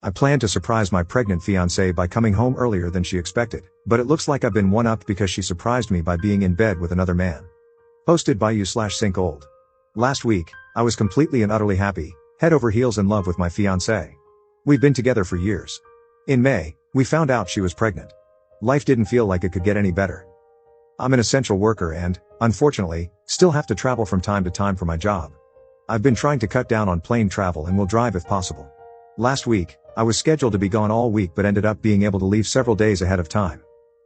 I planned to surprise my pregnant fiancée by coming home earlier than she expected, but it looks like I've been one-upped because she surprised me by being in bed with another man. Posted by you/sinkold. Last week, I was completely and utterly happy, head over heels in love with my fiancée. We've been together for years. In May, we found out she was pregnant. Life didn't feel like it could get any better. I'm an essential worker and, unfortunately, still have to travel from time to time for my job. I've been trying to cut down on plane travel and will drive if possible. Last week, I was scheduled to be gone all week but ended up being able to leave several days ahead of time.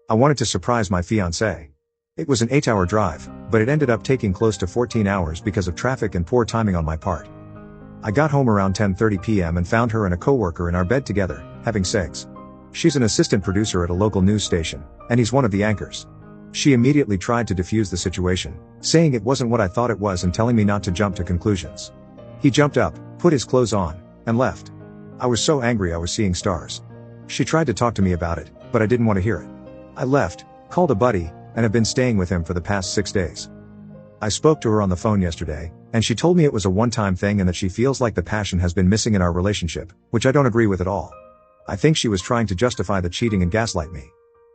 I wanted to surprise my fiancée. It was an 8-hour drive, but it ended up taking close to 14 hours because of traffic and poor timing on my part. I got home around 10:30 p.m. and found her and a coworker in our bed together, having sex. She's an assistant producer at a local news station, and he's one of the anchors. She immediately tried to defuse the situation, saying it wasn't what I thought it was and telling me not to jump to conclusions. He jumped up, put his clothes on, and left. I was so angry I was seeing stars. She tried to talk to me about it, but I didn't want to hear it. I left, called a buddy, and have been staying with him for the past 6 days. I spoke to her on the phone yesterday, and she told me it was a one-time thing and that she feels like the passion has been missing in our relationship, which I don't agree with at all. I think she was trying to justify the cheating and gaslight me.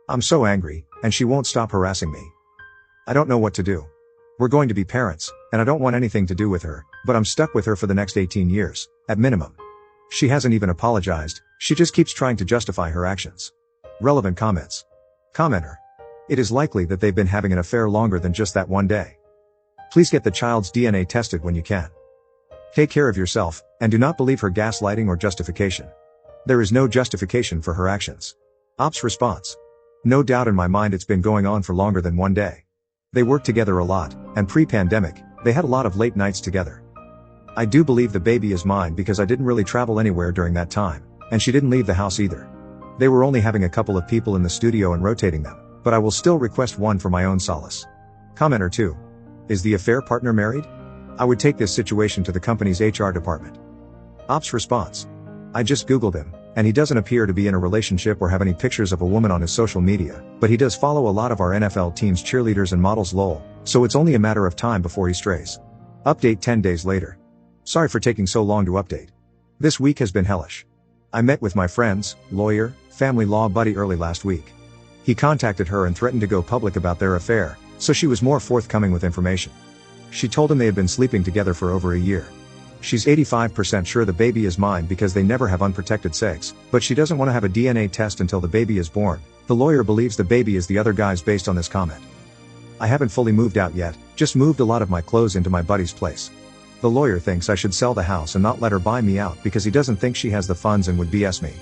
I'm so angry, and she won't stop harassing me. I don't know what to do. We're going to be parents, and I don't want anything to do with her, but I'm stuck with her for the next 18 years, at minimum. She hasn't even apologized, she just keeps trying to justify her actions. Relevant comments. Commenter. It is likely that they've been having an affair longer than just that one day. Please get the child's DNA tested when you can. Take care of yourself, and do not believe her gaslighting or justification. There is no justification for her actions. Ops response. No doubt in my mind it's been going on for longer than one day. They worked together a lot, and pre-pandemic, they had a lot of late nights together. I do believe the baby is mine because I didn't really travel anywhere during that time, and she didn't leave the house either. They were only having a couple of people in the studio and rotating them, but I will still request one for my own solace. Commenter 2. Is the affair partner married? I would take this situation to the company's HR department. Ops response. I just googled him, and he doesn't appear to be in a relationship or have any pictures of a woman on his social media, but he does follow a lot of our NFL team's cheerleaders and models lol, so it's only a matter of time before he strays. Update 10 days later. Sorry for taking so long to update. This week has been hellish. I met with my friend's lawyer, family law buddy early last week. He contacted her and threatened to go public about their affair, so she was more forthcoming with information. She told him they had been sleeping together for over a year. She's 85% sure the baby is mine because they never have unprotected sex, but she doesn't want to have a DNA test until the baby is born. The lawyer believes the baby is the other guy's based on this comment. I haven't fully moved out yet, just moved a lot of my clothes into my buddy's place. The lawyer thinks I should sell the house and not let her buy me out because he doesn't think she has the funds and would BS me.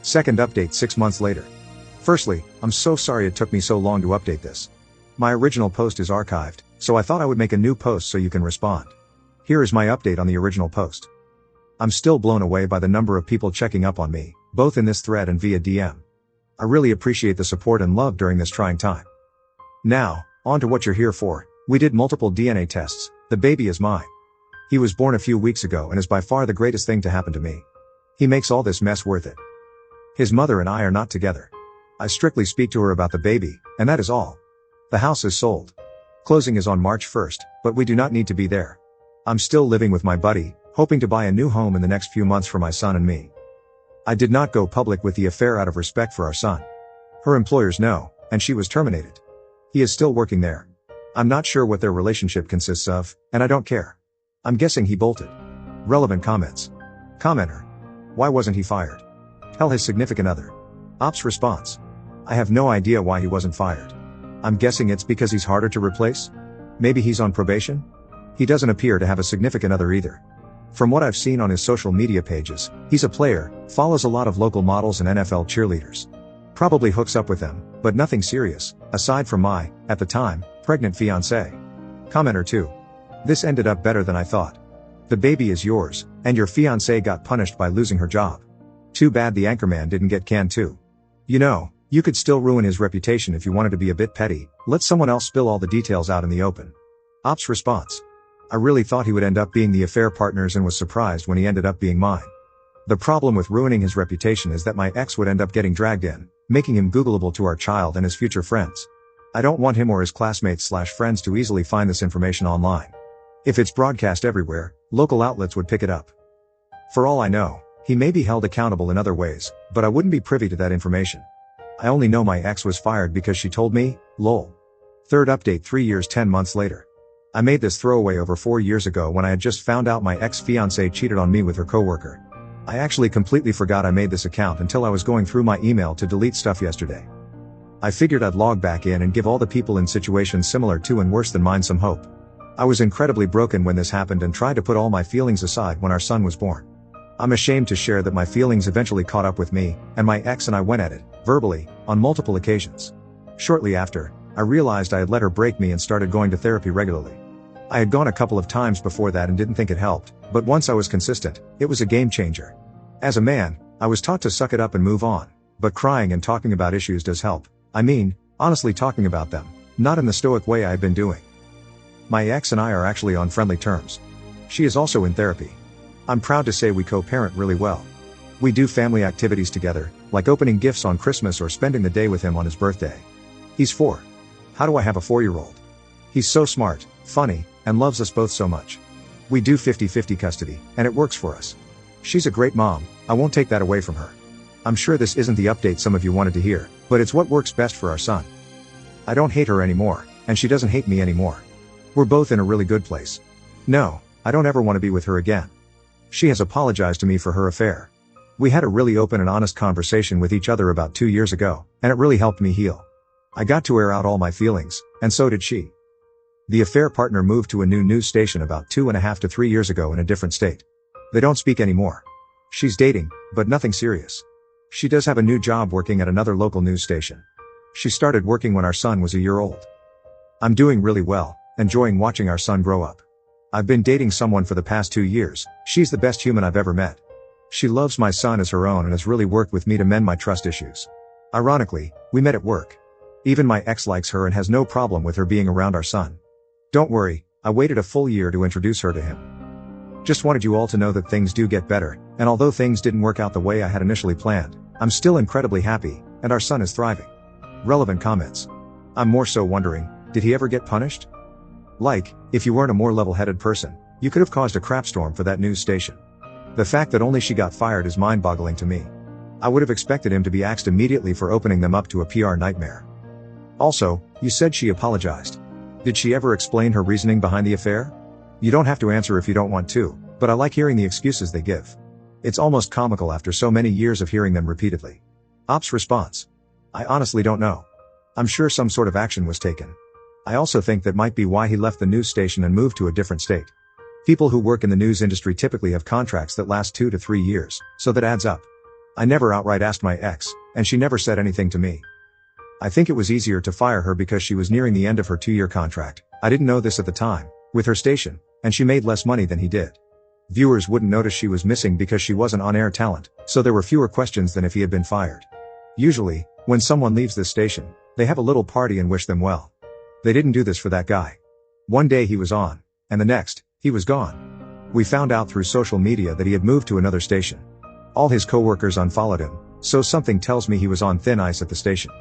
Second update 6 months later. Firstly, I'm so sorry it took me so long to update this. My original post is archived, so I thought I would make a new post so you can respond. Here is my update on the original post. I'm still blown away by the number of people checking up on me, both in this thread and via DM. I really appreciate the support and love during this trying time. Now, on to what you're here for. We did multiple DNA tests. The baby is mine. He was born a few weeks ago and is by far the greatest thing to happen to me. He makes all this mess worth it. His mother and I are not together. I strictly speak to her about the baby, and that is all. The house is sold. Closing is on March 1st, but we do not need to be there. I'm still living with my buddy, hoping to buy a new home in the next few months for my son and me. I did not go public with the affair out of respect for our son. Her employers know, and she was terminated. He is still working there. I'm not sure what their relationship consists of, and I don't care. I'm guessing he bolted. Relevant comments. Commenter. Why wasn't he fired? Tell his significant other. Ops response. I have no idea why he wasn't fired. I'm guessing it's because he's harder to replace? Maybe he's on probation? He doesn't appear to have a significant other either. From what I've seen on his social media pages, he's a player, follows a lot of local models and NFL cheerleaders. Probably hooks up with them, but nothing serious, aside from my, at the time, pregnant fiancée. Commenter 2. This ended up better than I thought. The baby is yours, and your fiancée got punished by losing her job. Too bad the anchorman didn't get canned too. You know, you could still ruin his reputation if you wanted to be a bit petty, let someone else spill all the details out in the open. Ops response. I really thought he would end up being the affair partners and was surprised when he ended up being mine. The problem with ruining his reputation is that my ex would end up getting dragged in, making him Googleable to our child and his future friends. I don't want him or his classmates/friends to easily find this information online. If it's broadcast everywhere, local outlets would pick it up. For all I know, He may be held accountable in other ways, but I wouldn't be privy to that information. I only know my ex was fired because she told me, lol. Third update 3 years 10 months later. I made this throwaway over 4 years ago when I had just found out my ex-fiance cheated on me with her coworker. I actually completely forgot I made this account until I was going through my email to delete stuff yesterday. I figured I'd log back in and give all the people in situations similar to and worse than mine some hope. I was incredibly broken when this happened and tried to put all my feelings aside when our son was born. I'm ashamed to share that my feelings eventually caught up with me, and my ex and I went at it, verbally, on multiple occasions. Shortly after, I realized I had let her break me and started going to therapy regularly. I had gone a couple of times before that and didn't think it helped, but once I was consistent, it was a game changer. As a man, I was taught to suck it up and move on, but crying and talking about issues does help. I mean, honestly talking about them, not in the stoic way I had been doing. My ex and I are actually on friendly terms. She is also in therapy. I'm proud to say we co-parent really well. We do family activities together, like opening gifts on Christmas or spending the day with him on his birthday. He's 4. How do I have a 4-year-old? He's so smart, funny, and loves us both so much. We do 50-50 custody, and it works for us. She's a great mom, I won't take that away from her. I'm sure this isn't the update some of you wanted to hear, but it's what works best for our son. I don't hate her anymore, and she doesn't hate me anymore. We're both in a really good place. No, I don't ever want to be with her again. She has apologized to me for her affair. We had a really open and honest conversation with each other about 2 years ago, and it really helped me heal. I got to air out all my feelings, and so did she. The affair partner moved to a new news station about 2.5 to 3 years ago in a different state. They don't speak anymore. She's dating, but nothing serious. She does have a new job working at another local news station. She started working when our son was a year old. I'm doing really well, enjoying watching our son grow up. I've been dating someone for the past 2 years. She's the best human I've ever met. She loves my son as her own and has really worked with me to mend my trust issues. Ironically, we met at work. Even my ex likes her and has no problem with her being around our son. Don't worry, I waited a full year to introduce her to him. Just wanted you all to know that things do get better, and although things didn't work out the way I had initially planned, I'm still incredibly happy, and our son is thriving. Relevant comments. I'm more so wondering, did he ever get punished? Like, if you weren't a more level-headed person, you could have caused a crapstorm for that news station. The fact that only she got fired is mind-boggling to me. I would have expected him to be axed immediately for opening them up to a PR nightmare. Also, you said she apologized. Did she ever explain her reasoning behind the affair? You don't have to answer if you don't want to, but I like hearing the excuses they give. It's almost comical after so many years of hearing them repeatedly. Ops response. I honestly don't know. I'm sure some sort of action was taken. I also think that might be why he left the news station and moved to a different state. People who work in the news industry typically have contracts that last 2 to 3 years, so that adds up. I never outright asked my ex, and she never said anything to me. I think it was easier to fire her because she was nearing the end of her 2-year contract. I didn't know this at the time, with her station, and she made less money than he did. Viewers wouldn't notice she was missing because she wasn't on-air talent, so there were fewer questions than if he had been fired. Usually, when someone leaves this station, they have a little party and wish them well. They didn't do this for that guy. One day he was on, and the next, he was gone. We found out through social media that he had moved to another station. All his coworkers unfollowed him, so something tells me he was on thin ice at the station.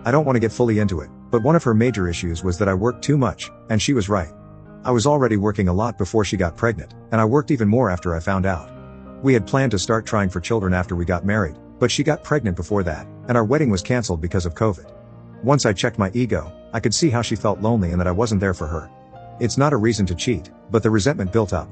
I don't want to get fully into it, but one of her major issues was that I worked too much, and she was right. I was already working a lot before she got pregnant, and I worked even more after I found out. We had planned to start trying for children after we got married, but she got pregnant before that, and our wedding was canceled because of COVID. Once I checked my ego, I could see how she felt lonely and that I wasn't there for her. It's not a reason to cheat, but the resentment built up.